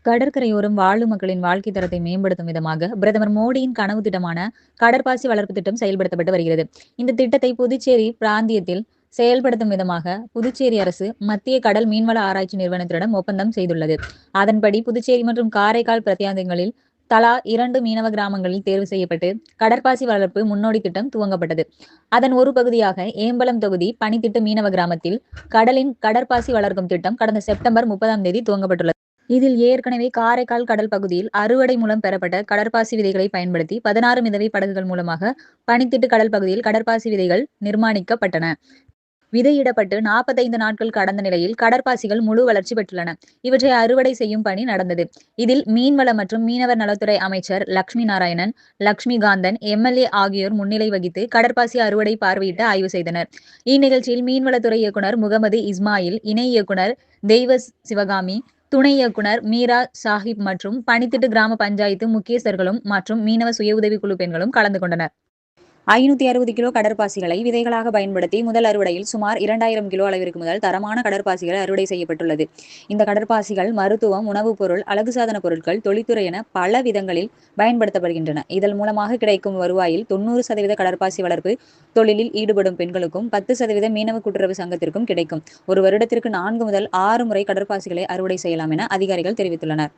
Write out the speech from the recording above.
கடற்கரையோரம் வாழும் மக்களின் வாழ்க்கை தரத்தை மேம்படுத்தும் விதமாக பிரதமர் மோடியின் கனவு திட்டமான கடற்பாசி வளர்ப்பு திட்டம் செயல்படுத்தப்பட்டு வருகிறது. இந்த திட்டத்தை புதுச்சேரி பிராந்தியத்தில் செயல்படுத்தும் விதமாக புதுச்சேரி அரசு மத்திய கடல் மீன்வள ஆராய்ச்சி நிறுவனத்திடம் ஒப்பந்தம் செய்துள்ளது. அதன்படி புதுச்சேரி மற்றும் காரைக்கால் பிராந்தியங்களில் தலா 2 மீனவ கிராமங்களில் தேர்வு செய்யப்பட்டு கடற்பாசி வளர்ப்பு முன்னோடி திட்டம் துவங்கப்பட்டது. அதன் ஒரு பகுதியாக ஏம்பலம் தொகுதி பனித்திட்டு மீனவ கிராமத்தில் கடலின் கடற்பாசி வளர்க்கும் திட்டம் கடந்த செப்டம்பர் 30ஆம் தேதி துவங்கப்பட்டுள்ளது. இதில் ஏற்கனவே காரைக்கால் கடல் பகுதியில் அறுவடை மூலம் பெறப்பட்ட கடற்பாசி விதைகளை பயன்படுத்தி 16 மிதவை படகுகள் மூலமாக பனித்திட்டு கடல் பகுதியில் கடற்பாசி விதைகள் நிர்மாணிக்கப்பட்டன. விதையிடப்பட்டு 45 நாட்கள் கடந்த நிலையில் கடற்பாசிகள் முழு வளர்ச்சி பெற்றுள்ளன. இவற்றை அறுவடை செய்யும் பணி நடந்தது. இதில் மீன்வள மற்றும் மீனவர் நலத்துறை அமைச்சர் லட்சுமி நாராயணன், லட்சுமிகாந்தன், எம்எல்ஏ ஆகியோர் முன்னிலை வகித்து கடற்பாசி அறுவடை பார்வையிட்டு ஆய்வு செய்தனர். இந்நிகழ்ச்சியில் மீன்வளத்துறை இயக்குநர் முகமது இஸ்மாயில், இணை இயக்குநர் தெய்வ சிவகாமி, துணை இயக்குநர் மீரா சாஹிப் மற்றும் பனித்திட்டு கிராம பஞ்சாயத்து முக்கியஸ்தர்களும் மற்றும் மீனவ சுய உதவிக்குழு பெண்களும் கலந்து கொண்டனர். 560 கிலோ கடற்பாசிகளை விதைகளாக பயன்படுத்தி முதல் அறுவடையில் சுமார் 2000 கிலோ அளவிற்கு முதல் தரமான கடற்பாசிகள் அறுவடை செய்யப்பட்டுள்ளது. இந்த கடற்பாசிகள் மருத்துவம், உணவுப் பொருள், அழகு சாதன பொருட்கள், தொழில்துறை என பல விதங்களில் பயன்படுத்தப்படுகின்றன. இதன் மூலமாக கிடைக்கும் வருவாயில் 90% கடற்பாசி வளர்ப்பு தொழிலில் ஈடுபடும் பெண்களுக்கும் 10% மீனவ கூட்டுறவு சங்கத்திற்கும் கிடைக்கும். ஒரு வருடத்திற்கு 4 முதல் 6 முறை கடற்பாசிகளை அறுவடை செய்யலாம் என அதிகாரிகள் தெரிவித்துள்ளனர்.